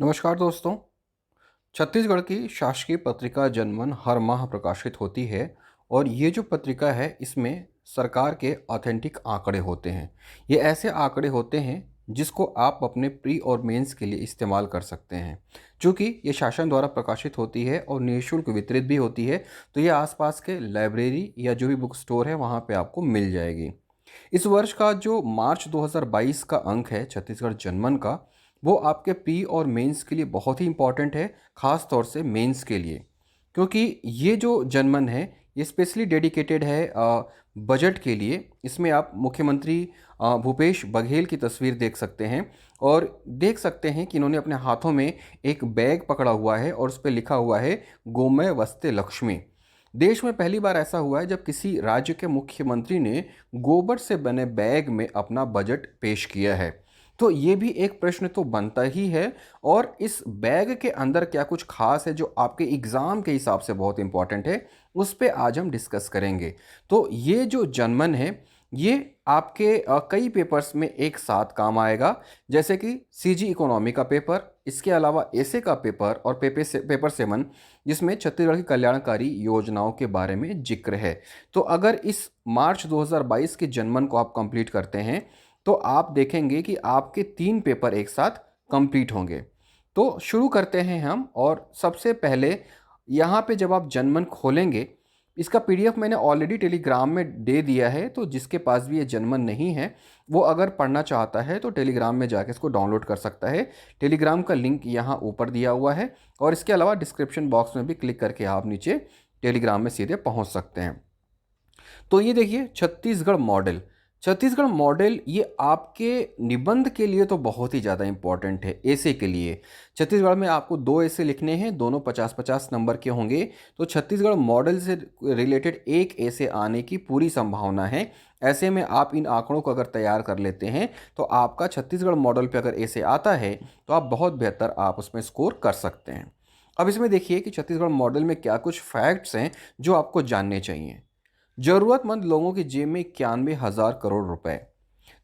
नमस्कार दोस्तों। छत्तीसगढ़ की शासकीय पत्रिका जनमन हर माह प्रकाशित होती है और ये जो पत्रिका है इसमें सरकार के ऑथेंटिक आंकड़े होते हैं। ये ऐसे आंकड़े होते हैं जिसको आप अपने प्री और मेंस के लिए इस्तेमाल कर सकते हैं। चूँकि ये शासन द्वारा प्रकाशित होती है और निःशुल्क वितरित भी होती है, तो ये आसपास के लाइब्रेरी या जो भी बुक स्टोर है वहाँ पे आपको मिल जाएगी। इस वर्ष का जो मार्च 2022 का अंक है छत्तीसगढ़ जनमन का, वो आपके प्री और मेंस के लिए बहुत ही इम्पॉर्टेंट है, ख़ास तौर से मेंस के लिए। क्योंकि ये जो जनमन है ये स्पेशली डेडिकेटेड है बजट के लिए। इसमें आप मुख्यमंत्री भूपेश बघेल की तस्वीर देख सकते हैं और देख सकते हैं कि इन्होंने अपने हाथों में एक बैग पकड़ा हुआ है और उस पर लिखा हुआ है गोमय वस्ते लक्ष्मी। देश में पहली बार ऐसा हुआ है जब किसी राज्य के मुख्यमंत्री ने गोबर से बने बैग में अपना बजट पेश किया है। तो ये भी एक प्रश्न तो बनता ही है। और इस बैग के अंदर क्या कुछ खास है जो आपके एग्ज़ाम के हिसाब से बहुत इंपॉर्टेंट है, उस पे आज हम डिस्कस करेंगे। तो ये जो जनमन है ये आपके कई पेपर्स में एक साथ काम आएगा, जैसे कि सीजी इकोनॉमी का पेपर, इसके अलावा एसे का पेपर और पेपर 7 जिसमें छत्तीसगढ़ की कल्याणकारी योजनाओं के बारे में जिक्र है। तो अगर इस मार्च 2022 के जनमन को आप कंप्लीट करते हैं तो आप देखेंगे कि आपके 3 पेपर एक साथ कंप्लीट होंगे। तो शुरू करते हैं हम। और सबसे पहले यहाँ पे जब आप जनमन खोलेंगे, इसका पीडीएफ मैंने ऑलरेडी टेलीग्राम में दे दिया है, तो जिसके पास भी ये जनमन नहीं है वो अगर पढ़ना चाहता है तो टेलीग्राम में जाके इसको डाउनलोड कर सकता है। टेलीग्राम का लिंक यहाँ ऊपर दिया हुआ है और इसके अलावा डिस्क्रिप्शन बॉक्स में भी क्लिक करके आप नीचे टेलीग्राम में सीधे पहुँच सकते हैं। तो ये देखिए छत्तीसगढ़ मॉडल। छत्तीसगढ़ मॉडल ये आपके निबंध के लिए तो बहुत ही ज़्यादा इम्पॉर्टेंट है। ऐसे के लिए छत्तीसगढ़ में आपको 2 ऐसे लिखने हैं, दोनों 50-50 नंबर के होंगे। तो छत्तीसगढ़ मॉडल से रिलेटेड एक ऐसे आने की पूरी संभावना है। ऐसे में आप इन आंकड़ों को अगर तैयार कर लेते हैं तो आपका छत्तीसगढ़ मॉडल पे अगर ऐसे आता है तो आप बहुत बेहतर आप उसमें स्कोर कर सकते हैं। अब इसमें देखिए कि छत्तीसगढ़ मॉडल में क्या कुछ फैक्ट्स हैं जो आपको जानने चाहिए। जरूरतमंद लोगों की जेब में 91,000 करोड़ रुपए,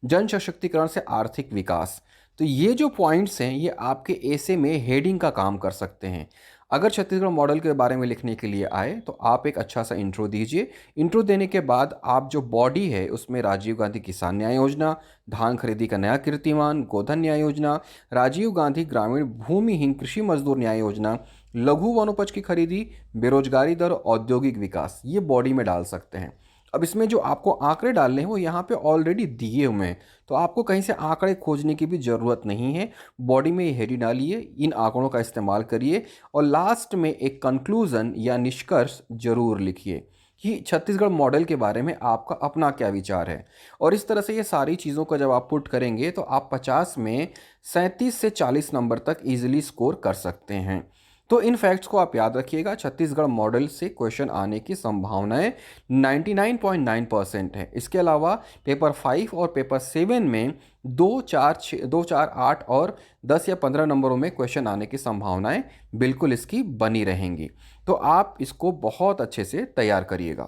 जन सशक्तिकरण से आर्थिक विकास। तो ये जो पॉइंट्स हैं ये आपके ऐसे में हेडिंग का काम कर सकते हैं। अगर छत्तीसगढ़ मॉडल के बारे में लिखने के लिए आए तो आप एक अच्छा सा इंट्रो दीजिए। इंट्रो देने के बाद आप जो बॉडी है उसमें राजीव गांधी किसान न्याय योजना, धान खरीदी का नया कीर्तिमान, गोधन न्याय योजना, राजीव गांधी ग्रामीण भूमिहीन कृषि मजदूर न्याय योजना, लघु वनोपज की खरीदी, बेरोजगारी दर, औद्योगिक विकास, ये बॉडी में डाल सकते हैं। अब इसमें जो आपको आंकड़े डालने हैं वो यहाँ पे ऑलरेडी दिए हुए हैं, तो आपको कहीं से आंकड़े खोजने की भी ज़रूरत नहीं है। बॉडी में ये हेडिंग डालिए, इन आंकड़ों का इस्तेमाल करिए और लास्ट में एक कंक्लूजन या निष्कर्ष जरूर लिखिए कि छत्तीसगढ़ मॉडल के बारे में आपका अपना क्या विचार है। और इस तरह से ये सारी चीज़ों का जब आप पुट करेंगे तो आप 50 में 37 से 40 नंबर तक ईजिली स्कोर कर सकते हैं। तो इन फैक्ट्स को आप याद रखिएगा। छत्तीसगढ़ मॉडल से क्वेश्चन आने की संभावनाएं 99.9% है। इसके अलावा पेपर 5 और पेपर 7 में 2, 4, 8 और 10 या 15 नंबरों में क्वेश्चन आने की संभावनाएं बिल्कुल इसकी बनी रहेंगी। तो आप इसको बहुत अच्छे से तैयार करिएगा।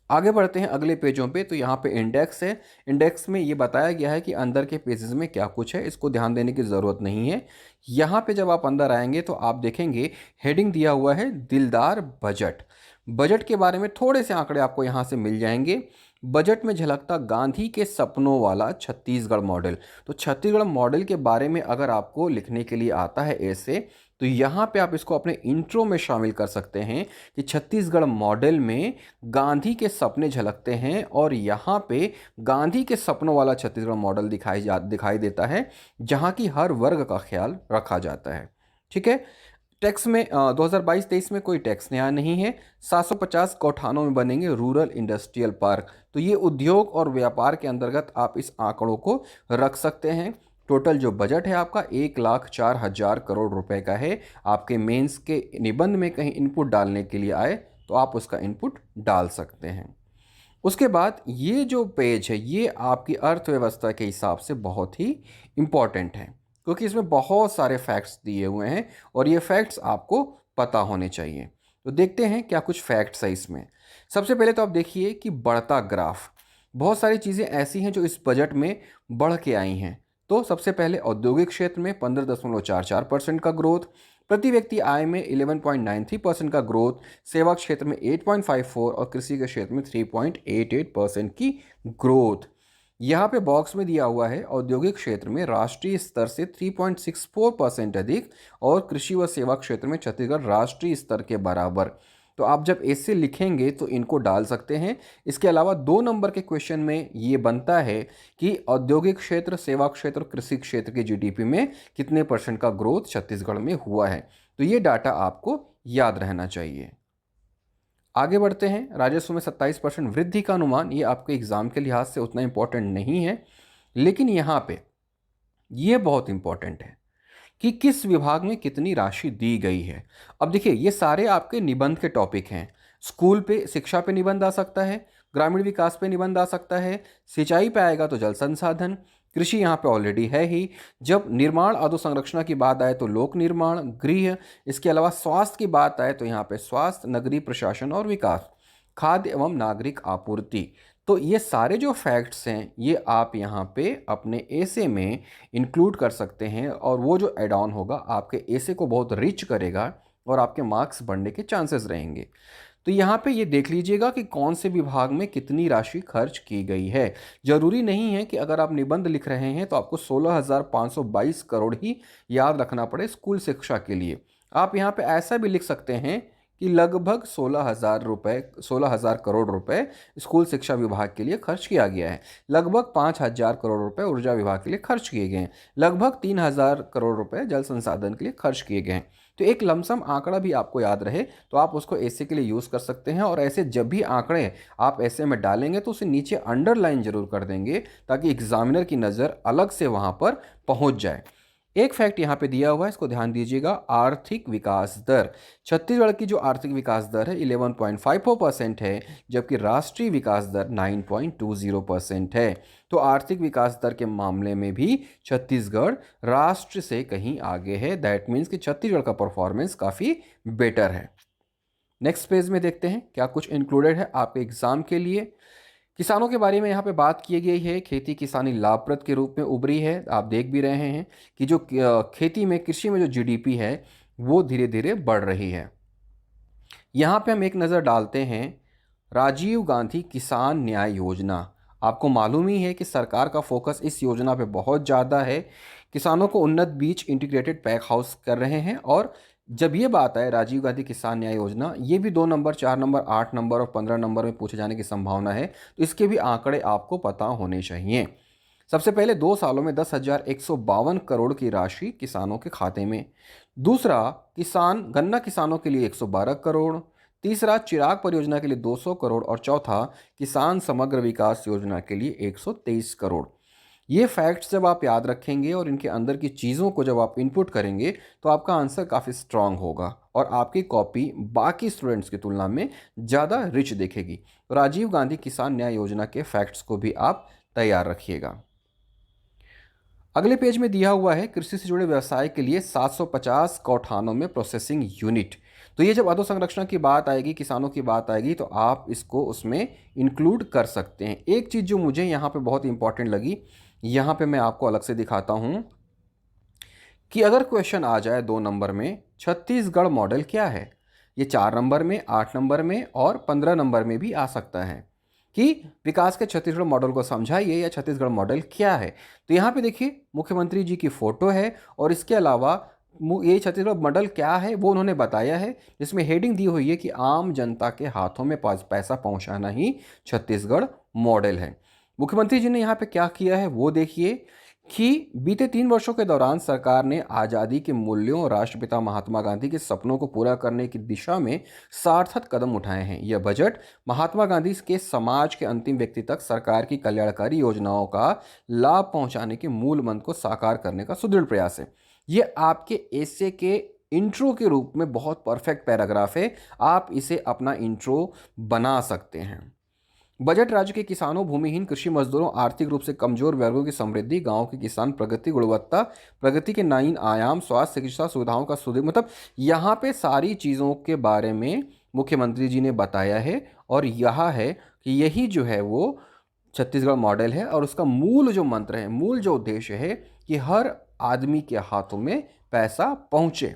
आगे बढ़ते हैं अगले पेजों पे। तो यहाँ पे इंडेक्स है। इंडेक्स में ये बताया गया है कि अंदर के पेजेस में क्या कुछ है, इसको ध्यान देने की ज़रूरत नहीं है। यहाँ पे जब आप अंदर आएंगे तो आप देखेंगे हेडिंग दिया हुआ है दिलदार बजट। बजट के बारे में थोड़े से आंकड़े आपको यहाँ से मिल जाएंगे। बजट में झलकता गांधी के सपनों वाला छत्तीसगढ़ मॉडल। तो छत्तीसगढ़ मॉडल के बारे में अगर आपको लिखने के लिए आता है ऐसे, तो यहाँ पे आप इसको अपने इंट्रो में शामिल कर सकते हैं कि छत्तीसगढ़ मॉडल में गांधी के सपने झलकते हैं और यहाँ पे गांधी के सपनों वाला छत्तीसगढ़ मॉडल दिखाई देता है, जहाँ की हर वर्ग का ख्याल रखा जाता है। ठीक है। टैक्स में 2022-23 में कोई टैक्स नया नहीं है। 750 गौठानों में बनेंगे रूरल इंडस्ट्रियल पार्क। तो ये उद्योग और व्यापार के अंतर्गत आप इस आंकड़ों को रख सकते हैं। टोटल जो बजट है आपका 1,04,000 करोड़ रुपए का है। आपके मेंस के निबंध में कहीं इनपुट डालने के लिए आए तो आप उसका इनपुट डाल सकते हैं। उसके बाद ये जो पेज है ये आपकी अर्थव्यवस्था के हिसाब से बहुत ही इम्पॉर्टेंट है, क्योंकि इसमें बहुत सारे फैक्ट्स दिए हुए हैं और ये फैक्ट्स आपको पता होने चाहिए। तो देखते हैं क्या कुछ फैक्ट्स है इसमें। सबसे पहले तो आप देखिए कि बढ़ता ग्राफ। बहुत सारी चीज़ें ऐसी हैं जो इस बजट में बढ़ के आई हैं। तो सबसे पहले औद्योगिक क्षेत्र में 15.44% का ग्रोथ, प्रति व्यक्ति आय में 11.93% का ग्रोथ, सेवा क्षेत्र में 8.54 और कृषि के क्षेत्र में 3.88% की ग्रोथ। यहाँ पे बॉक्स में दिया हुआ है औद्योगिक क्षेत्र में राष्ट्रीय स्तर से 3.64% अधिक और कृषि व सेवा क्षेत्र में छत्तीसगढ़ राष्ट्रीय स्तर के बराबर। तो आप जब ऐसे लिखेंगे तो इनको डाल सकते हैं। इसके अलावा 2 नंबर के क्वेश्चन में ये बनता है कि औद्योगिक क्षेत्र, सेवा क्षेत्र, कृषि क्षेत्र के जीडीपी में कितने % का ग्रोथ छत्तीसगढ़ में हुआ है। तो ये डाटा आपको याद रहना चाहिए। आगे बढ़ते हैं। राजस्व में 27% वृद्धि का अनुमान, ये आपके एग्जाम के लिहाज से उतना इंपॉर्टेंट नहीं है, लेकिन यहाँ पे ये बहुत इंपॉर्टेंट है कि किस विभाग में कितनी राशि दी गई है। अब देखिए, ये सारे आपके निबंध के टॉपिक हैं। स्कूल पे, शिक्षा पे निबंध आ सकता है, ग्रामीण विकास पे निबंध आ सकता है, सिंचाई पे आएगा तो जल संसाधन, कृषि यहाँ पे ऑलरेडी है ही, जब निर्माण अधोसंरचना की बात आए तो लोक निर्माण, गृह, इसके अलावा स्वास्थ्य की बात आए तो यहाँ पे स्वास्थ्य, नगरीय प्रशासन और विकास, खाद्य एवं नागरिक आपूर्ति। तो ये सारे जो फैक्ट्स हैं ये आप यहाँ पे अपने एसे में इंक्लूड कर सकते हैं और वो जो एड ऑन होगा आपके एसे को बहुत रिच करेगा और आपके मार्क्स बढ़ने के चांसेस रहेंगे। तो यहाँ पे ये देख लीजिएगा कि कौन से विभाग में कितनी राशि खर्च की गई है। जरूरी नहीं है कि अगर आप निबंध लिख रहे हैं तो आपको 16,522 करोड़ ही याद रखना पड़े स्कूल शिक्षा के लिए। आप यहाँ पे ऐसा भी लिख सकते हैं कि लगभग 16,000 करोड़ रुपए स्कूल शिक्षा विभाग के लिए खर्च किया गया है, लगभग 5,000 करोड़ रुपए ऊर्जा विभाग के लिए खर्च किए गए हैं, लगभग 3,000 करोड़ रुपए जल संसाधन के लिए खर्च किए गए हैं। तो एक लमसम आंकड़ा भी आपको याद रहे तो आप उसको ऐसे के लिए यूज़ कर सकते हैं। और ऐसे जब भी आंकड़े आप ऐसे में डालेंगे तो उसे नीचे अंडरलाइन जरूर कर देंगे ताकि एग्जामिनर की नज़र अलग से वहाँ पर पहुँच जाए। एक फैक्ट यहाँ पे दिया हुआ है, इसको ध्यान दीजिएगा। आर्थिक विकास दर, छत्तीसगढ़ की जो आर्थिक विकास दर है 11.54% है, जबकि राष्ट्रीय विकास दर 9.20% है। तो आर्थिक विकास दर के मामले में भी छत्तीसगढ़ राष्ट्र से कहीं आगे है। दैट मीन्स कि छत्तीसगढ़ का परफॉर्मेंस काफ़ी बेटर है। नेक्स्ट पेज में देखते हैं क्या कुछ इंक्लूडेड है आपके एग्जाम के लिए। किसानों के बारे में यहाँ पे बात की गई है। खेती किसानी लाभप्रद के रूप में उभरी है। आप देख भी रहे हैं कि जो खेती में, कृषि में जो जीडीपी है वो धीरे धीरे बढ़ रही है। यहाँ पे हम एक नज़र डालते हैं राजीव गांधी किसान न्याय योजना। आपको मालूम ही है कि सरकार का फोकस इस योजना पे बहुत ज़्यादा है। किसानों को उन्नत बीज इंटीग्रेटेड पैक हाउस कर रहे हैं। और जब ये बात आए राजीव गांधी किसान न्याय योजना, ये भी 2 नंबर, 4 नंबर, 8 नंबर और 15 नंबर में पूछे जाने की संभावना है। तो इसके भी आंकड़े आपको पता होने चाहिए। सबसे पहले 2 सालों में 10,152 करोड़ की राशि किसानों के खाते में। दूसरा, गन्ना किसानों के लिए 112 करोड़। तीसरा, चिराग परियोजना के लिए 200 करोड़ और चौथा, किसान समग्र विकास योजना के लिए 123 करोड़। ये फैक्ट्स जब आप याद रखेंगे और इनके अंदर की चीज़ों को जब आप इनपुट करेंगे तो आपका आंसर काफ़ी स्ट्रांग होगा और आपकी कॉपी बाकी स्टूडेंट्स की तुलना में ज़्यादा रिच दिखेगी। तो राजीव गांधी किसान न्याय योजना के फैक्ट्स को भी आप तैयार रखिएगा। अगले पेज में दिया हुआ है कृषि से जुड़े व्यवसाय के लिए 750 गौठानों में प्रोसेसिंग यूनिट। तो ये जब अधोसंरचना की बात आएगी, किसानों की बात आएगी तो आप इसको उसमें इंक्लूड कर सकते हैं। एक चीज़ जो मुझे यहाँ पे बहुत इंपॉर्टेंट लगी, यहाँ पे मैं आपको अलग से दिखाता हूँ कि अगर क्वेश्चन आ जाए 2 नंबर में छत्तीसगढ़ मॉडल क्या है, ये 4 नंबर में, 8 नंबर में और 15 नंबर में भी आ सकता है कि विकास के छत्तीसगढ़ मॉडल को समझाइए या छत्तीसगढ़ मॉडल क्या है। तो यहाँ पे देखिए मुख्यमंत्री जी की फ़ोटो है और इसके अलावा ये छत्तीसगढ़ मॉडल क्या है वो उन्होंने बताया है, जिसमें हेडिंग दी हुई है कि आम जनता के हाथों में पैसा पहुँचाना ही छत्तीसगढ़ मॉडल है। मुख्यमंत्री जी ने यहाँ पे क्या किया है वो देखिए कि बीते 3 वर्षों के दौरान सरकार ने आज़ादी के मूल्यों और राष्ट्रपिता महात्मा गांधी के सपनों को पूरा करने की दिशा में सार्थक कदम उठाए हैं। यह बजट महात्मा गांधी के समाज के अंतिम व्यक्ति तक सरकार की कल्याणकारी योजनाओं का लाभ पहुंचाने के मूल मंत्र को साकार करने का सुदृढ़ प्रयास है। ये आपके एसे के इंट्रो के रूप में बहुत परफेक्ट पैराग्राफ है। आप इसे अपना इंट्रो बना सकते हैं। बजट राज्य के किसानों, भूमिहीन कृषि मजदूरों, आर्थिक रूप से कमजोर वर्गों की समृद्धि, गांव के किसान प्रगति, गुणवत्ता प्रगति के 9 आयाम, स्वास्थ्य चिकित्सा सुविधाओं का सुदृढ़, मतलब यहाँ पे सारी चीज़ों के बारे में मुख्यमंत्री जी ने बताया है। और यह है कि यही जो है वो छत्तीसगढ़ मॉडल है और उसका मूल जो मंत्र है, मूल जो उद्देश्य है कि हर आदमी के हाथों में पैसा पहुंचे।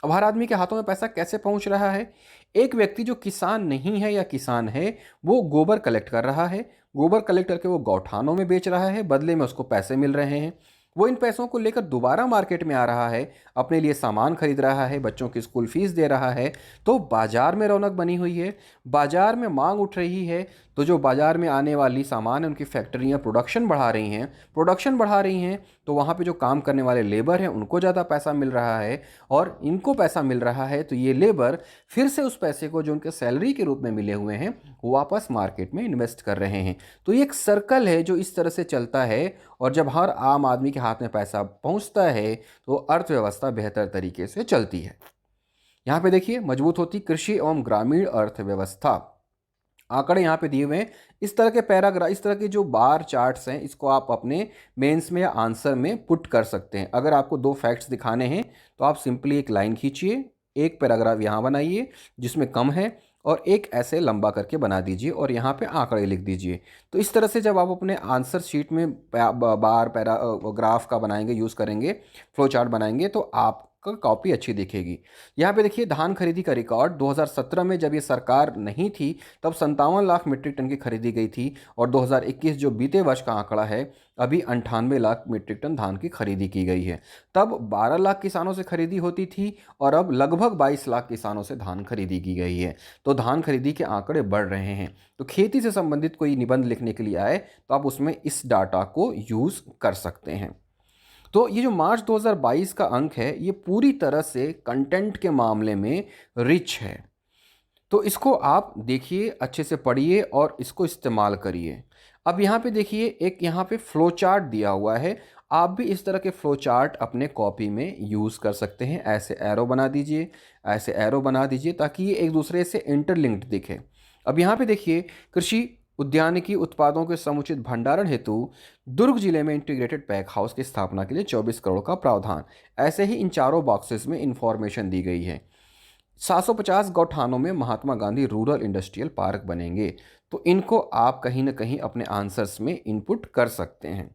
अब हर आदमी के हाथों में पैसा कैसे पहुंच रहा है? एक व्यक्ति जो किसान नहीं है या किसान है, वो गोबर कलेक्ट कर रहा है। गोबर कलेक्ट करके वो गौठानों में बेच रहा है, बदले में उसको पैसे मिल रहे हैं। वो इन पैसों को लेकर दोबारा मार्केट में आ रहा है, अपने लिए सामान खरीद रहा है, बच्चों की स्कूल फीस दे रहा है। तो बाजार में रौनक बनी हुई है, बाजार में मांग उठ रही है। तो जो बाजार में आने वाली सामान है, उनकी फैक्ट्रियाँ प्रोडक्शन बढ़ा रही हैं, तो वहाँ पे जो काम करने वाले लेबर हैं उनको ज़्यादा पैसा मिल रहा है। और इनको पैसा मिल रहा है तो ये लेबर फिर से उस पैसे को जो उनके सैलरी के रूप में मिले हुए हैं, वो वापस मार्केट में इन्वेस्ट कर रहे हैं। तो ये एक सर्कल है जो इस तरह से चलता है। और जब हर आम आदमी के हाथ में पैसा पहुंचता है तो अर्थव्यवस्था बेहतर तरीके से चलती है। यहाँ पे देखिए, मजबूत होती कृषि एवं ग्रामीण अर्थव्यवस्था। आंकड़े यहाँ पे दिए हुए हैं। इस तरह के पैराग्राफ, इस तरह के जो बार चार्ट्स हैं, इसको आप अपने मेंस में या आंसर में पुट कर सकते हैं। अगर आपको दो फैक्ट्स दिखाने हैं तो आप सिंपली एक लाइन खींचिए, एक पैराग्राफ यहाँ बनाइए जिसमें कम है, और एक ऐसे लंबा करके बना दीजिए और यहाँ पे आंकड़े लिख दीजिए। तो इस तरह से जब आप अपने आंसर शीट में बार पैराग्राफ का बनाएंगे, यूज़ करेंगे, फ्लो चार्ट बनाएंगे, तो आपका कॉपी अच्छी दिखेगी। यहाँ पे देखिए, धान खरीदी का रिकॉर्ड 2017 में जब ये सरकार नहीं थी तब 57 लाख मीट्रिक टन की खरीदी गई थी। और 2021 जो बीते वर्ष का आंकड़ा है, अभी 98 लाख मीट्रिक टन धान की खरीदी की गई है। तब 12 लाख किसानों से खरीदी होती थी और अब लगभग 22 लाख किसानों से धान खरीदी की गई है। तो धान खरीदी के आंकड़े बढ़ रहे हैं। तो खेती से संबंधित कोई निबंध लिखने के लिए आए तो आप उसमें इस डाटा को यूज़ कर सकते हैं। तो ये जो मार्च 2022 का अंक है, ये पूरी तरह से कंटेंट के मामले में रिच है। तो इसको आप देखिए, अच्छे से पढ़िए और इसको इस्तेमाल करिए। अब यहाँ पे देखिए, एक यहाँ पे फ्लो चार्ट दिया हुआ है। आप भी इस तरह के फ्लो चार्ट अपने कॉपी में यूज़ कर सकते हैं। ऐसे एरो बना दीजिए, ऐसे एरो बना दीजिए ताकि ये एक दूसरे से इंटरलिंक्ड दिखे। अब यहाँ पे देखिए, कृषि उद्यानिकी उत्पादों के समुचित भंडारण हेतु दुर्ग जिले में इंटीग्रेटेड पैक हाउस की स्थापना के लिए 24 करोड़ का प्रावधान। ऐसे ही इन चारों बॉक्सेस में इंफॉर्मेशन दी गई है। 750 गौठानों में Mahatma Gandhi rural industrial park बनेंगे। तो इनको आप कहीं ना कहीं अपने आंसर्स में इनपुट कर सकते हैं।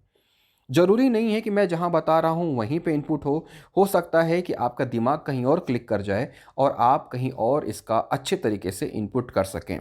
जरूरी नहीं है कि मैं जहां बता रहा हूं वहीं पे इनपुट हो सकता है कि आपका दिमाग कहीं और क्लिक कर जाए और आप कहीं और इसका अच्छे तरीके से इनपुट कर सकें।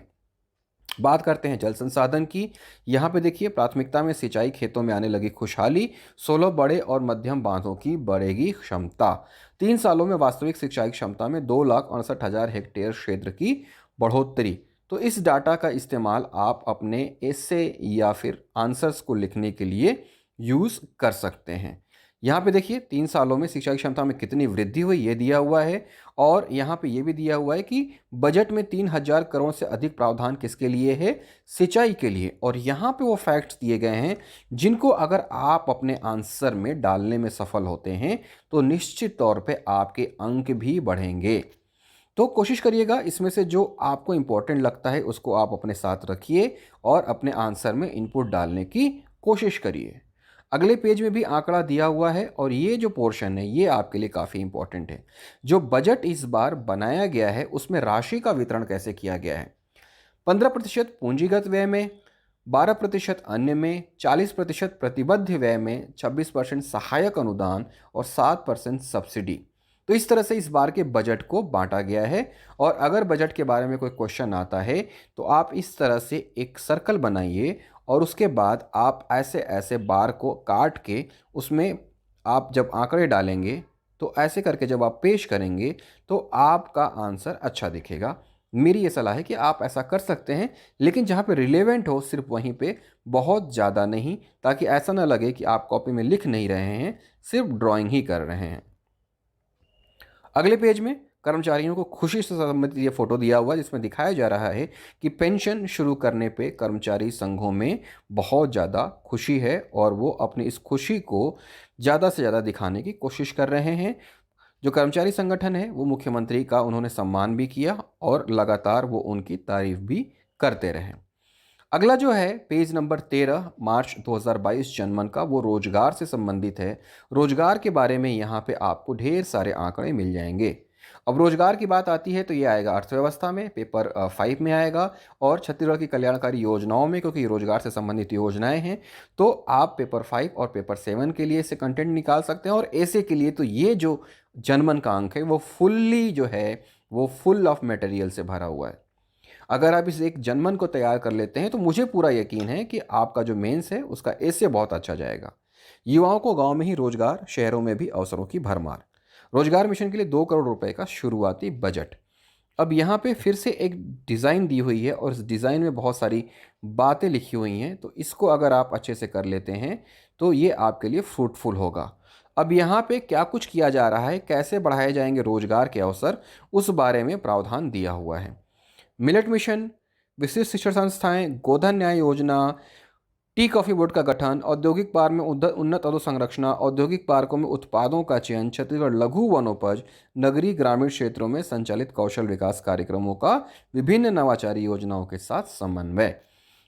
बात करते हैं जल संसाधन की। यहाँ पे देखिए, प्राथमिकता में सिंचाई, खेतों में आने लगी खुशहाली, 16 बड़े और मध्यम बांधों की बढ़ेगी क्षमता। 3 सालों में वास्तविक सिंचाई क्षमता में 2,68,000 हेक्टेयर क्षेत्र की बढ़ोतरी। तो इस डाटा का इस्तेमाल आप अपने एसे या फिर आंसर्स को लिखने के लिए यूज़ कर सकते हैं। यहाँ पे देखिए, 3 सालों में सिंचाई क्षमता में कितनी वृद्धि हुई ये दिया हुआ है। और यहाँ पे ये भी दिया हुआ है कि बजट में 3,000 करोड़ से अधिक प्रावधान किसके लिए है? सिंचाई के लिए। और यहाँ पे वो फैक्ट्स दिए गए हैं जिनको अगर आप अपने आंसर में डालने में सफल होते हैं तो निश्चित तौर पे आपके अंक भी बढ़ेंगे। तो कोशिश करिएगा, इसमें से जो आपको इम्पोर्टेंट लगता है उसको आप अपने साथ रखिए और अपने आंसर में इनपुट डालने की कोशिश करिए। अगले पेज में भी आंकड़ा दिया हुआ है और ये जो पोर्शन है ये आपके लिए काफ़ी इंपॉर्टेंट है। जो बजट इस बार बनाया गया है उसमें राशि का वितरण कैसे किया गया है? 15% पूंजीगत व्यय में, 12% अन्य में, 40% प्रतिबद्ध व्यय में, 26% सहायक अनुदान और 7% सब्सिडी। तो इस तरह से इस बार के बजट को बांटा गया है। और अगर बजट के बारे में कोई क्वेश्चन आता है तो आप इस तरह से एक सर्कल बनाइए और उसके बाद आप ऐसे ऐसे बार को काट के उसमें आप जब आंकड़े डालेंगे तो ऐसे करके जब आप पेश करेंगे तो आपका आंसर अच्छा दिखेगा। मेरी ये सलाह है कि आप ऐसा कर सकते हैं, लेकिन जहाँ पे रिलेवेंट हो सिर्फ वहीं पे, बहुत ज़्यादा नहीं, ताकि ऐसा ना लगे कि आप कॉपी में लिख नहीं रहे हैं, सिर्फ ड्राइंग ही कर रहे हैं। अगले पेज में कर्मचारियों को खुशी से संबंधित ये फोटो दिया हुआ है जिसमें दिखाया जा रहा है कि पेंशन शुरू करने पे कर्मचारी संघों में बहुत ज़्यादा खुशी है और वो अपनी इस खुशी को ज़्यादा से ज़्यादा दिखाने की कोशिश कर रहे हैं। जो कर्मचारी संगठन है वो मुख्यमंत्री का उन्होंने सम्मान भी किया और लगातार वो उनकी तारीफ भी करते रहे। अगला जो है पेज नंबर 13, मार्च 2022 जनमन का, वो रोजगार से संबंधित है। रोजगार के बारे में यहाँ पे आपको ढेर सारे आंकड़े मिल जाएंगे। अब रोजगार की बात आती है तो ये आएगा अर्थव्यवस्था में, पेपर 5 में आएगा, और छत्तीसगढ़ की कल्याणकारी योजनाओं में, क्योंकि रोजगार से संबंधित योजनाएं हैं। तो आप पेपर 5 और पेपर 7 के लिए इसे कंटेंट निकाल सकते हैं। और ऐसे के लिए तो ये जो जनमन का अंक है वो फुल्ली जो है वो फुल ऑफ मटेरियल से भरा हुआ है। अगर आप इस एक जनमन को तैयार कर लेते हैं तो मुझे पूरा यकीन है कि आपका जो मेंस है उसका ऐसे बहुत अच्छा जाएगा। युवाओं को गांव में ही रोजगार, शहरों में भी अवसरों की भरमार। रोजगार मिशन के लिए 2 करोड़ रुपए का शुरुआती बजट। अब यहाँ पे फिर से एक डिज़ाइन दी हुई है और इस डिज़ाइन में बहुत सारी बातें लिखी हुई हैं, तो इसको अगर आप अच्छे से कर लेते हैं तो ये आपके लिए फ्रूटफुल होगा। अब यहाँ पे क्या कुछ किया जा रहा है, कैसे बढ़ाए जाएंगे रोजगार के अवसर, उस बारे में प्रावधान दिया हुआ है। मिलेट मिशन, विशिष्ट शिक्षण संस्थाएं, गोधन न्याय योजना, टी कॉफी बोर्ड का गठन, औद्योगिक पार्क में उन्नत अधोसंरचना, औद्योगिक पार्कों में उत्पादों का चयन, छत्तीसगढ़ लघु वनोपज, नगरीय ग्रामीण क्षेत्रों में संचालित कौशल विकास कार्यक्रमों का विभिन्न नवाचारी योजनाओं के साथ समन्वय।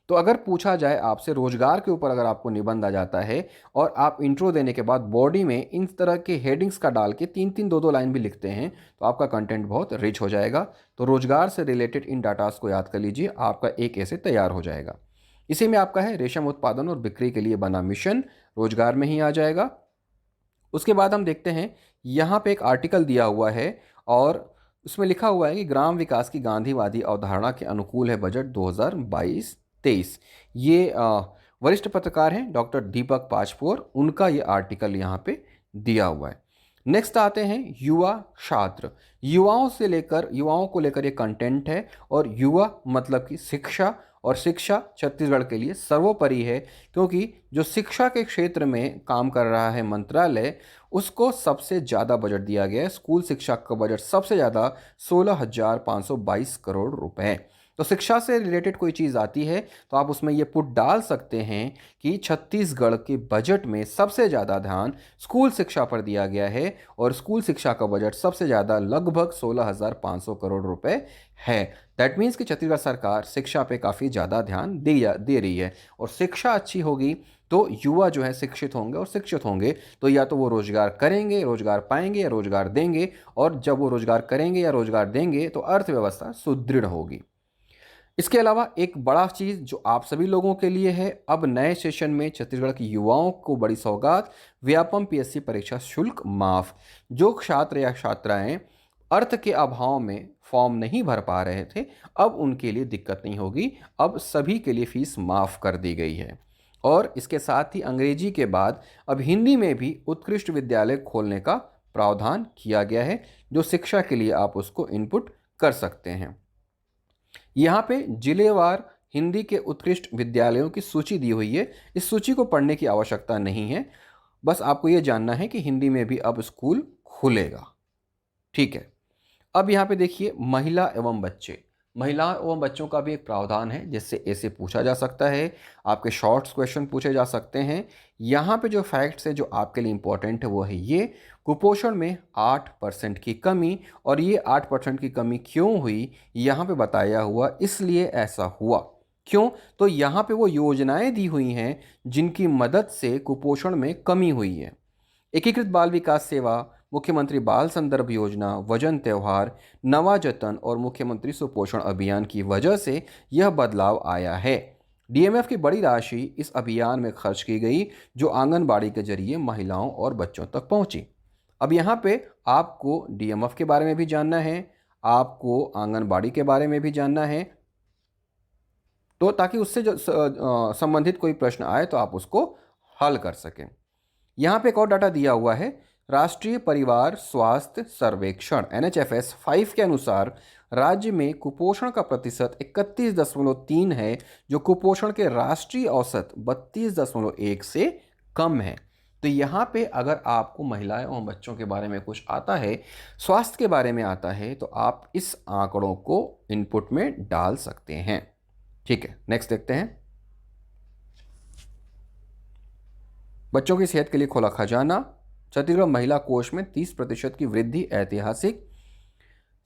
तो अगर पूछा जाए आपसे रोजगार के ऊपर, अगर आपको निबंध आ जाता है और आप इंट्रो देने के बाद बॉडी में इन तरह के हेडिंग्स का डाल के 3-3, 2-2 लाइन भी लिखते हैं तो आपका कंटेंट बहुत रिच हो जाएगा। तो रोजगार से रिलेटेड इन डाटास को याद कर लीजिए, आपका एक ऐसे तैयार हो जाएगा। इसी में आपका है रेशम उत्पादन और बिक्री के लिए बना मिशन, रोजगार में ही आ जाएगा। उसके बाद हम देखते हैं, यहाँ पे एक आर्टिकल दिया हुआ है और उसमें लिखा हुआ है कि ग्राम विकास की गांधीवादी अवधारणा के अनुकूल है बजट 2022-23। ये वरिष्ठ पत्रकार हैं डॉक्टर दीपक पाचपोर, उनका ये आर्टिकल यहाँ पे दिया हुआ है। नेक्स्ट आते हैं युवा छात्र। युवाओं को लेकर ये कंटेंट है और युवा मतलब कि शिक्षा, और शिक्षा छत्तीसगढ़ के लिए सर्वोपरि है, क्योंकि जो शिक्षा के क्षेत्र में काम कर रहा है मंत्रालय, उसको सबसे ज़्यादा बजट दिया गया है। स्कूल शिक्षा का बजट सबसे ज़्यादा 16,522 करोड़ रुपए। तो शिक्षा से रिलेटेड कोई चीज़ आती है तो आप उसमें ये पुट डाल सकते हैं कि छत्तीसगढ़ के बजट में सबसे ज़्यादा ध्यान स्कूल शिक्षा पर दिया गया है और स्कूल शिक्षा का बजट सबसे ज़्यादा लगभग 16,500 करोड़ रुपए है। दैट मीन्स कि छत्तीसगढ़ सरकार शिक्षा पे काफ़ी ज़्यादा ध्यान दे रही है, और शिक्षा अच्छी होगी तो युवा जो है शिक्षित होंगे, और शिक्षित होंगे तो या तो वो रोजगार करेंगे, रोजगार पाएंगे या रोजगार देंगे, और जब वो रोजगार करेंगे या रोजगार देंगे तो अर्थव्यवस्था सुदृढ़ होगी। इसके अलावा एक बड़ा चीज़ जो आप सभी लोगों के लिए है, अब नए सेशन में छत्तीसगढ़ के युवाओं को बड़ी सौगात, व्यापम पीएससी परीक्षा शुल्क माफ। जो छात्र या छात्राएं अर्थ के अभाव में फॉर्म नहीं भर पा रहे थे, अब उनके लिए दिक्कत नहीं होगी, अब सभी के लिए फीस माफ़ कर दी गई है। और इसके साथ ही अंग्रेजी के बाद अब हिंदी में भी उत्कृष्ट विद्यालय खोलने का प्रावधान किया गया है, जो शिक्षा के लिए आप उसको इनपुट कर सकते हैं। यहाँ पे जिलेवार हिंदी के उत्कृष्ट विद्यालयों की सूची दी हुई है। इस सूची को पढ़ने की आवश्यकता नहीं है, बस आपको ये जानना है कि हिंदी में भी अब स्कूल खुलेगा। ठीक है। अब यहाँ पे देखिए, महिला एवं बच्चे, महिलाओं एवं बच्चों का भी एक प्रावधान है जिससे ऐसे पूछा जा सकता है, आपके शॉर्ट्स क्वेश्चन पूछे जा सकते हैं। यहाँ पे जो फैक्ट्स है जो आपके लिए इंपॉर्टेंट है वो है ये, कुपोषण में 8% की कमी, और ये 8% की कमी क्यों हुई यहाँ पे बताया हुआ, इसलिए ऐसा हुआ। क्यों? तो यहाँ पे वो योजनाएं दी हुई हैं जिनकी मदद से कुपोषण में कमी हुई है। एकीकृत बाल विकास सेवा, मुख्यमंत्री बाल संदर्भ योजना, वजन त्योहार, नवा जतन और मुख्यमंत्री सुपोषण अभियान की वजह से यह बदलाव आया है। डीएमएफ की बड़ी राशि इस अभियान में खर्च की गई जो आंगनबाड़ी के जरिए महिलाओं और बच्चों तक पहुंची। अब यहाँ पे आपको डीएमएफ के बारे में भी जानना है, आपको आंगनबाड़ी के बारे में भी जानना है, तो ताकि उससे जो संबंधित कोई प्रश्न आए तो आप उसको हल कर सकें। यहाँ पे एक और डाटा दिया हुआ है, राष्ट्रीय परिवार स्वास्थ्य सर्वेक्षण NHFS 5 के अनुसार राज्य में कुपोषण का प्रतिशत 31.3 है, जो कुपोषण के राष्ट्रीय औसत 32.1 से कम है। तो यहाँ पे अगर आपको महिलाएं और बच्चों के बारे में कुछ आता है, स्वास्थ्य के बारे में आता है, तो आप इस आंकड़ों को इनपुट में डाल सकते हैं। ठीक है, नेक्स्ट देखते हैं। बच्चों की सेहत के लिए खोला खजाना, छत्तीसगढ़ महिला कोष में 30% की वृद्धि ऐतिहासिक।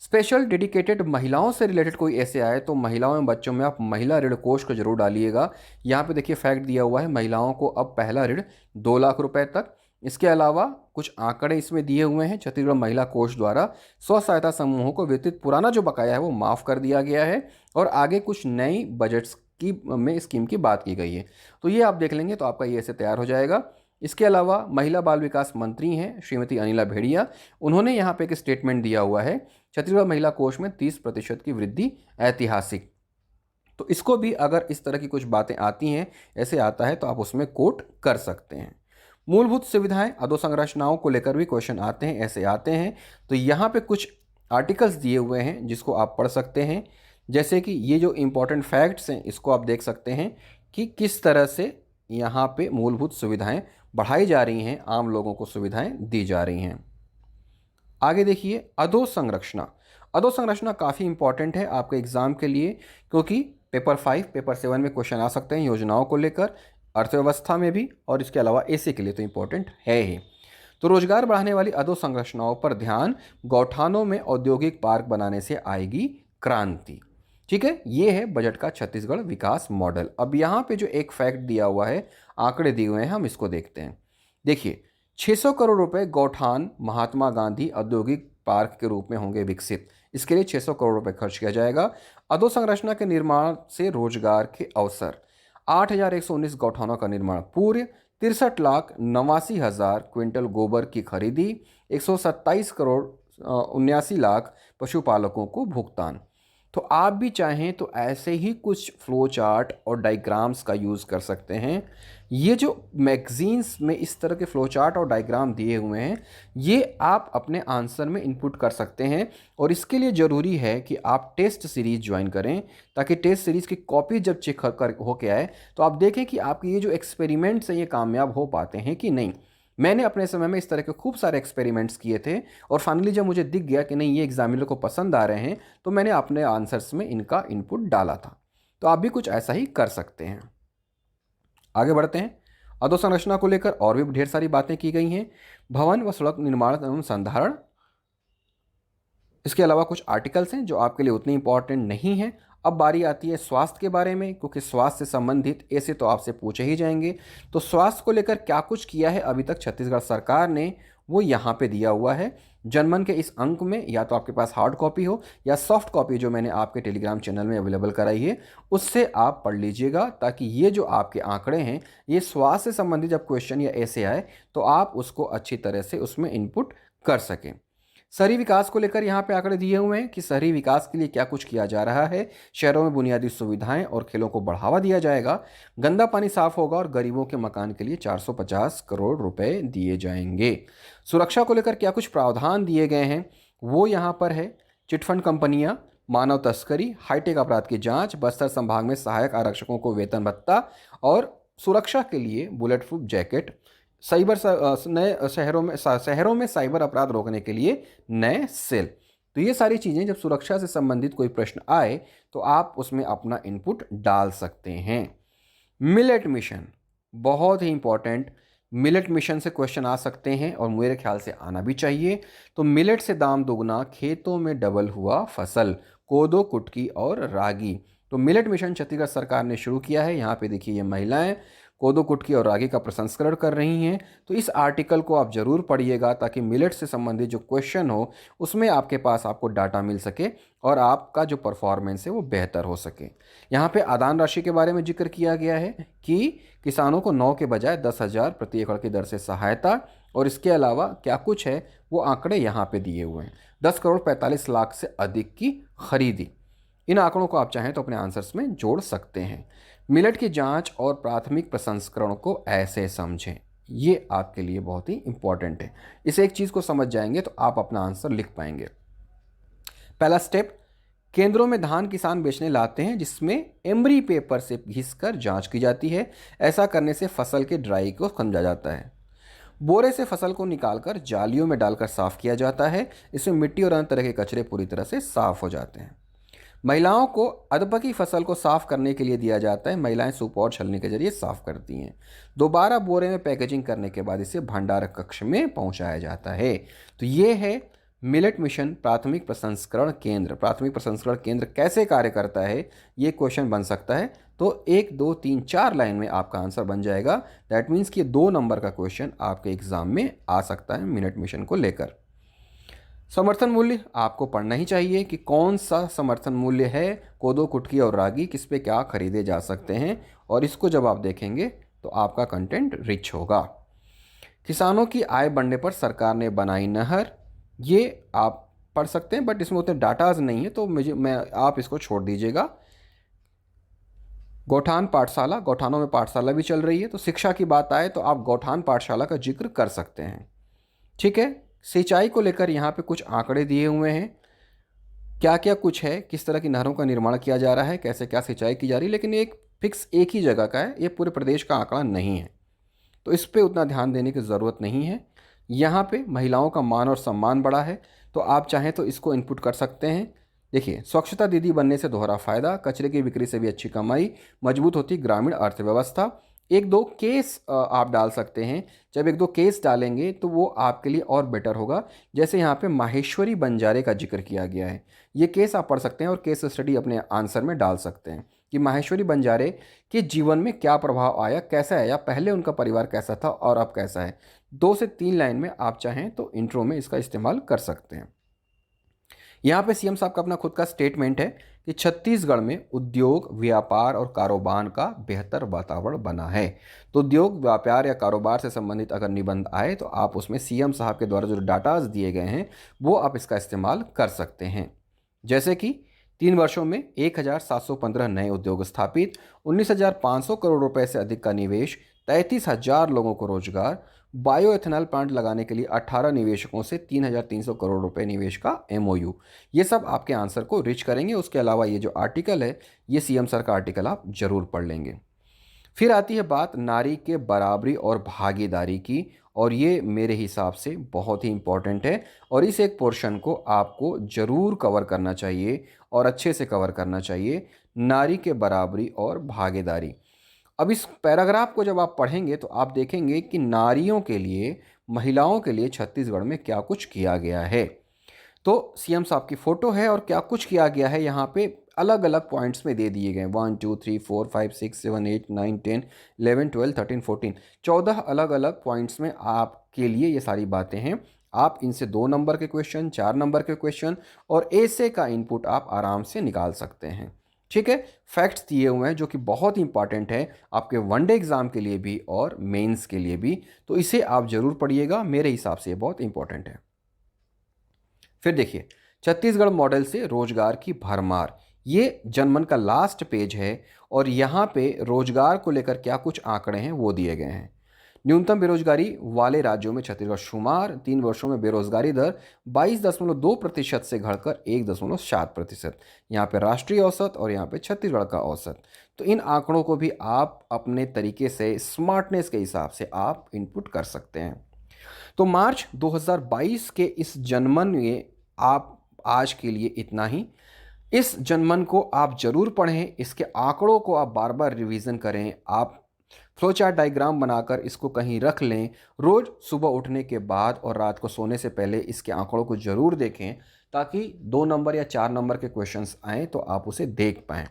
स्पेशल डेडिकेटेड महिलाओं से रिलेटेड कोई ऐसे आए तो महिलाओं एवं बच्चों में आप महिला ऋण कोष को जरूर डालिएगा। यहाँ पे देखिए फैक्ट दिया हुआ है, महिलाओं को अब पहला ऋण 2 लाख रुपए तक, इसके अलावा कुछ आंकड़े इसमें दिए हुए हैं। छत्तीसगढ़ महिला कोष द्वारा स्व सहायता समूहों को वितरित पुराना जो बकाया है वो माफ़ कर दिया गया है और आगे कुछ नई बजट्स की में स्कीम की बात की गई है। तो ये आप देख लेंगे तो आपका ये ऐसे तैयार हो जाएगा। इसके अलावा महिला बाल विकास मंत्री हैं श्रीमती अनिला भेड़िया, उन्होंने यहाँ पे एक स्टेटमेंट दिया हुआ है, छत्तीसगढ़ महिला कोष में 30% की वृद्धि ऐतिहासिक। तो इसको भी अगर इस तरह की कुछ बातें आती हैं, ऐसे आता है तो आप उसमें कोट कर सकते हैं। मूलभूत सुविधाएं अधोसंरचनाओं को लेकर भी क्वेश्चन आते हैं, ऐसे आते हैं। तो यहाँ पे कुछ आर्टिकल्स दिए हुए हैं जिसको आप पढ़ सकते हैं, जैसे कि ये जो इम्पोर्टेंट फैक्ट्स हैं इसको आप देख सकते हैं कि किस तरह से यहाँ पे मूलभूत सुविधाएं बढ़ाई जा रही हैं, आम लोगों को सुविधाएं दी जा रही हैं। आगे देखिए अधोसंरचना। अधोसंरचना काफ़ी इंपॉर्टेंट है आपके एग्जाम के लिए, क्योंकि पेपर 5 पेपर 7 में क्वेश्चन आ सकते हैं योजनाओं को लेकर, अर्थव्यवस्था में भी, और इसके अलावा ऐसे के लिए तो इंपॉर्टेंट है ही। तो रोजगार बढ़ाने वाली अधोसंरचनाओं पर ध्यान, गौठानों में औद्योगिक पार्क बनाने से आएगी क्रांति। ठीक है, ये है बजट का छत्तीसगढ़ विकास मॉडल। अब यहाँ पे जो एक फैक्ट दिया हुआ है, आंकड़े दिए हुए हैं, हम इसको देखते हैं। देखिए 600 करोड़ रुपए गौठान महात्मा गांधी औद्योगिक पार्क के रूप में होंगे विकसित। इसके लिए 600 करोड़ रुपए खर्च किया जाएगा। अधोसंरचना के निर्माण से रोजगार के अवसर, 8,119 गौठानों का निर्माण पूर्ण, 63,89,000 क्विंटल गोबर की खरीदी, 127 करोड़ 79 लाख पशुपालकों को भुगतान। तो आप भी चाहें तो ऐसे ही कुछ फ्लो चार्ट और डायग्राम्स का यूज़ कर सकते हैं। ये जो मैगजीन्स में इस तरह के फ्लो चार्ट और डायग्राम दिए हुए हैं, ये आप अपने आंसर में इनपुट कर सकते हैं। और इसके लिए ज़रूरी है कि आप टेस्ट सीरीज़ ज्वाइन करें, ताकि टेस्ट सीरीज़ की कॉपी जब चेक कर होके आए तो आप देखें कि आपके ये जो एक्सपेरिमेंट्स हैं ये कामयाब हो पाते हैं कि नहीं। मैंने अपने समय में इस तरह के खूब सारे एक्सपेरिमेंट्स किए थे और फाइनली जब मुझे दिख गया कि नहीं ये एग्जामिनर को पसंद आ रहे हैं, तो मैंने अपने आंसर्स में इनका इनपुट डाला था। तो आप भी कुछ ऐसा ही कर सकते हैं। आगे बढ़ते हैं। अधोसंरचना को लेकर और भी ढेर सारी बातें की गई हैं। भवन व सड़क निर्माण एवं संधारण, इसके अलावा कुछ आर्टिकल्स हैं जो आपके लिए उतनी इंपॉर्टेंट नहीं हैं। अब बारी आती है स्वास्थ्य के बारे में, क्योंकि स्वास्थ्य से संबंधित ऐसे तो आपसे पूछे ही जाएंगे। तो स्वास्थ्य को लेकर क्या कुछ किया है अभी तक छत्तीसगढ़ सरकार ने, वो यहाँ पे दिया हुआ है। जनमन के इस अंक में या तो आपके पास हार्ड कॉपी हो या सॉफ्ट कॉपी जो मैंने आपके टेलीग्राम चैनल में अवेलेबल कराई है, उससे आप पढ़ लीजिएगा, ताकि ये जो आपके आंकड़े हैं ये स्वास्थ्य से संबंधित जब क्वेश्चन या ऐसे आए तो आप उसको अच्छी तरह से उसमें इनपुट कर सकें। शहरी विकास को लेकर यहाँ पे आंकड़े दिए हुए हैं कि शहरी विकास के लिए क्या कुछ किया जा रहा है। शहरों में बुनियादी सुविधाएं और खेलों को बढ़ावा दिया जाएगा, गंदा पानी साफ होगा और गरीबों के मकान के लिए 450 करोड़ रुपए दिए जाएंगे। सुरक्षा को लेकर क्या कुछ प्रावधान दिए गए हैं वो यहाँ पर है। चिटफंड कंपनियां, मानव तस्करी, हाईटेक अपराध की जांच, बस्तर संभाग में सहायक आरक्षकों को वेतन भत्ता और सुरक्षा के लिए बुलेट प्रूफ जैकेट, साइबर नए शहरों में साइबर अपराध रोकने के लिए नए सेल। तो ये सारी चीज़ें जब सुरक्षा से संबंधित कोई प्रश्न आए तो आप उसमें अपना इनपुट डाल सकते हैं। मिलेट मिशन बहुत ही इंपॉर्टेंट, मिलेट मिशन से क्वेश्चन आ सकते हैं और मेरे ख्याल से आना भी चाहिए। तो मिलेट से दाम दोगुना, खेतों में डबल हुआ फसल, कोदो, कुटकी और रागी। तो मिलेट मिशन छत्तीसगढ़ सरकार ने शुरू किया है। यहाँ पे देखिए ये महिलाएं कोदो, कुटकी और रागी का प्रसंस्करण कर रही हैं। तो इस आर्टिकल को आप ज़रूर पढ़िएगा, ताकि मिलेट से संबंधित जो क्वेश्चन हो उसमें आपके पास आपको डाटा मिल सके और आपका जो परफॉर्मेंस है वो बेहतर हो सके। यहाँ पे आदान राशि के बारे में जिक्र किया गया है कि किसानों को 9 के बजाय 10,000 प्रति एकड़ की दर से सहायता, और इसके अलावा क्या कुछ है वो आंकड़े यहाँ पे दिए हुए हैं। 10 करोड़ 45 लाख से अधिक की खरीदी। इन आंकड़ों को आप चाहें तो अपने आंसर्स में जोड़ सकते हैं। मिलेट की जांच और प्राथमिक प्रसंस्करण को ऐसे समझें, ये आपके लिए बहुत ही इंपॉर्टेंट है। इस एक चीज़ को समझ जाएंगे तो आप अपना आंसर लिख पाएंगे। पहला स्टेप, केंद्रों में धान किसान बेचने लाते हैं, जिसमें एमरी पेपर से घिसकर जांच की जाती है। ऐसा करने से फसल के ड्राई को समझा जाता है। बोरे से फसल को निकालकर जालियों में डालकर साफ किया जाता है। इसमें मिट्टी और अन्य तरह के कचरे पूरी तरह से साफ हो जाते हैं। महिलाओं को अधपकी फसल को साफ करने के लिए दिया जाता है। महिलाएं सूप और छलनी के जरिए साफ करती हैं। दोबारा बोरे में पैकेजिंग करने के बाद इसे भंडार कक्ष में पहुंचाया जाता है। तो ये है मिलेट मिशन प्राथमिक प्रसंस्करण केंद्र। प्राथमिक प्रसंस्करण केंद्र कैसे कार्य करता है ये क्वेश्चन बन सकता है, तो 1 2 3 4 लाइन में आपका आंसर बन जाएगा। दैट मीन्स कि 2 नंबर का क्वेश्चन आपके एग्जाम में आ सकता है मिनट मिशन को लेकर। समर्थन मूल्य आपको पढ़ना ही चाहिए कि कौन सा समर्थन मूल्य है, कोदो कुटकी और रागी किस पे क्या खरीदे जा सकते हैं, और इसको जब आप देखेंगे तो आपका कंटेंट रिच होगा। किसानों की आय बढ़ने पर सरकार ने बनाई नहर, ये आप पढ़ सकते हैं बट इसमें उतने डाटाज नहीं है तो आप इसको छोड़ दीजिएगा। गौठान पाठशाला, गौठानों में पाठशाला भी चल रही है, तो शिक्षा की बात आए तो आप गौठान पाठशाला का जिक्र कर सकते हैं। ठीक है। सिंचाई को लेकर यहाँ पे कुछ आंकड़े दिए हुए हैं, क्या क्या कुछ है, किस तरह की नहरों का निर्माण किया जा रहा है, कैसे क्या सिंचाई की जा रही है, लेकिन एक फिक्स एक ही जगह का है, ये पूरे प्रदेश का आंकड़ा नहीं है, तो इस पर उतना ध्यान देने की ज़रूरत नहीं है। यहाँ पे महिलाओं का मान और सम्मान बढ़ा है, तो आप चाहें तो इसको इनपुट कर सकते हैं। देखिए, स्वच्छता दीदी बनने से दोहरा फायदा, कचरे की बिक्री से भी अच्छी कमाई, मजबूत होती ग्रामीण अर्थव्यवस्था। एक दो केस आप डाल सकते हैं, जब एक दो केस डालेंगे तो वो आपके लिए और बेटर होगा। जैसे यहाँ पे माहेश्वरी बंजारे का जिक्र किया गया है, ये केस आप पढ़ सकते हैं और केस स्टडी अपने आंसर में डाल सकते हैं कि माहेश्वरी बंजारे के जीवन में क्या प्रभाव आया, कैसा आया, पहले उनका परिवार कैसा था और अब कैसा है। 2 से 3 लाइन में आप चाहें तो इंट्रो में इसका इस्तेमाल कर सकते हैं। यहाँ पे सीएम साहब का अपना खुद का स्टेटमेंट है कि छत्तीसगढ़ में उद्योग, व्यापार और कारोबार का बेहतर वातावरण बना है। तो उद्योग, व्यापार या कारोबार से संबंधित अगर निबंध आए तो आप उसमें सीएम साहब के द्वारा जो डाटाज दिए गए हैं वो आप इसका इस्तेमाल कर सकते हैं। जैसे कि 3 वर्षों में 1715 नए उद्योग स्थापित, 19,500 करोड़ रुपए से अधिक का निवेश, 33,000 लोगों को रोजगार, बायो एथेनॉल प्लांट लगाने के लिए 18 निवेशकों से 3,300 करोड़ रुपए निवेश का एमओयू। ये सब आपके आंसर को रिच करेंगे। उसके अलावा ये जो आर्टिकल है, ये सीएम सर का आर्टिकल आप जरूर पढ़ लेंगे। फिर आती है बात नारी के बराबरी और भागीदारी की, और ये मेरे हिसाब से बहुत ही इम्पॉर्टेंट है और इस एक पोर्शन को आपको ज़रूर कवर करना चाहिए और अच्छे से कवर करना चाहिए। नारी के बराबरी और भागीदारी। अब इस पैराग्राफ को जब आप पढ़ेंगे तो आप देखेंगे कि नारियों के लिए, महिलाओं के लिए छत्तीसगढ़ में क्या कुछ किया गया है। तो सीएम साहब की फ़ोटो है और क्या कुछ किया गया है यहाँ पे अलग अलग पॉइंट्स में दे दिए गए, 1 2 3 4 5 6 7 8 9 10 11 12 13 14 14 अलग अलग पॉइंट्स में आपके लिए ये सारी बातें हैं। आप इनसे 2 नंबर के क्वेश्चन, 4 नंबर के क्वेश्चन और ऐसे का इनपुट आप आराम से निकाल सकते हैं। ठीक है। फैक्ट्स दिए हुए हैं जो कि बहुत इंपॉर्टेंट है आपके वनडे एग्जाम के लिए भी और मेंस के लिए भी, तो इसे आप जरूर पढ़िएगा, मेरे हिसाब से ये बहुत इंपॉर्टेंट है। फिर देखिए, छत्तीसगढ़ मॉडल से रोजगार की भरमार, ये जनमन का लास्ट पेज है और यहाँ पे रोजगार को लेकर क्या कुछ आंकड़े हैं वो दिए गए हैं। न्यूनतम बेरोजगारी वाले राज्यों में छत्तीसगढ़ शुमार, 3 वर्षों में बेरोजगारी दर 22.2% से घटकर 1.7%। यहाँ पे राष्ट्रीय औसत और यहाँ पे छत्तीसगढ़ का औसत। तो इन आंकड़ों को भी आप अपने तरीके से स्मार्टनेस के हिसाब से आप इनपुट कर सकते हैं। तो मार्च 2022 के इस जनमन में आप आज के लिए इतना ही। इस जनमन को आप जरूर पढ़ें, इसके आंकड़ों को आप बार बार रिवीजन करें, आप फ्लो चार्ट डायग्राम बनाकर इसको कहीं रख लें, रोज सुबह उठने के बाद और रात को सोने से पहले इसके आंकड़ों को जरूर देखें ताकि 2 नंबर या 4 नंबर के क्वेश्चंस आएँ तो आप उसे देख पाएँ।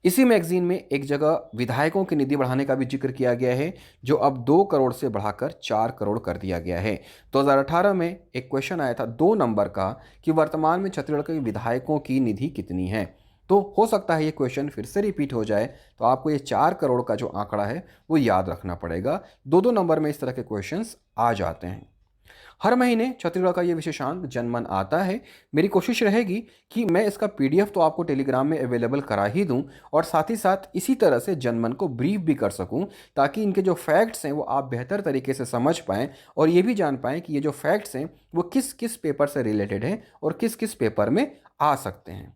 इसी मैगजीन में एक जगह विधायकों की निधि बढ़ाने का भी जिक्र किया गया है, जो अब 2 करोड़ से बढ़ाकर 4 करोड़ कर दिया गया है। 2018 में एक क्वेश्चन आया था 2 नंबर का कि वर्तमान में छत्तीसगढ़ के विधायकों की निधि कितनी है, तो हो सकता है ये क्वेश्चन फिर से रिपीट हो जाए, तो आपको ये 4 करोड़ का जो आंकड़ा है वो याद रखना पड़ेगा। 2-2 नंबर में इस तरह के क्वेश्चंस आ जाते हैं। हर महीने छत्तीसगढ़ का ये विशेषांक जनमन आता है। मेरी कोशिश रहेगी कि मैं इसका पीडीएफ तो आपको टेलीग्राम में अवेलेबल करा ही दूं और साथ ही साथ इसी तरह से जनमन को ब्रीफ भी कर सकूं ताकि इनके जो फैक्ट्स हैं वो आप बेहतर तरीके से समझ पाएँ और ये भी जान पाएँ कि ये जो फैक्ट्स हैं वो किस किस पेपर से रिलेटेड हैं और किस किस पेपर में आ सकते हैं।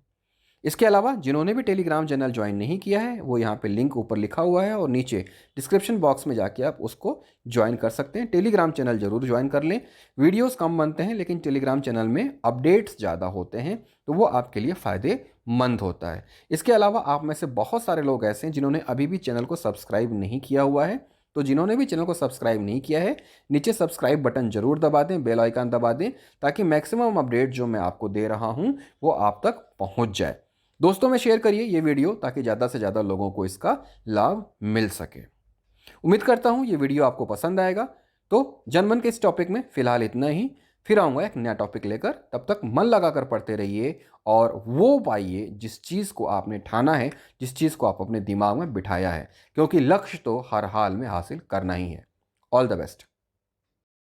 इसके अलावा जिन्होंने भी टेलीग्राम चैनल ज्वाइन नहीं किया है वो यहाँ पे लिंक ऊपर लिखा हुआ है और नीचे डिस्क्रिप्शन बॉक्स में जाके आप उसको ज्वाइन कर सकते हैं। टेलीग्राम चैनल जरूर ज्वाइन कर लें। वीडियोस कम बनते हैं लेकिन टेलीग्राम चैनल में अपडेट्स ज़्यादा होते हैं तो वो आपके लिए फ़ायदेमंद होता है। इसके अलावा आप में से बहुत सारे लोग ऐसे हैं जिन्होंने अभी भी चैनल को सब्सक्राइब नहीं किया हुआ है, तो जिन्होंने भी चैनल को सब्सक्राइब नहीं किया है नीचे सब्सक्राइब बटन जरूर दबा दें, बेल आइकन दबा दें ताकि मैक्सिमम अपडेट जो मैं आपको दे रहा हूँ वो आप तक पहुँच जाए। दोस्तों में शेयर करिए ये वीडियो ताकि ज़्यादा से ज़्यादा लोगों को इसका लाभ मिल सके। उम्मीद करता हूँ ये वीडियो आपको पसंद आएगा। तो जनमन के इस टॉपिक में फ़िलहाल इतना ही। फिर आऊँगा एक नया टॉपिक लेकर। तब तक मन लगाकर पढ़ते रहिए और वो पाइए जिस चीज़ को आपने ठाना है, जिस चीज़ को आप अपने दिमाग में बिठाया है, क्योंकि लक्ष्य तो हर हाल में हासिल करना ही है। All the best.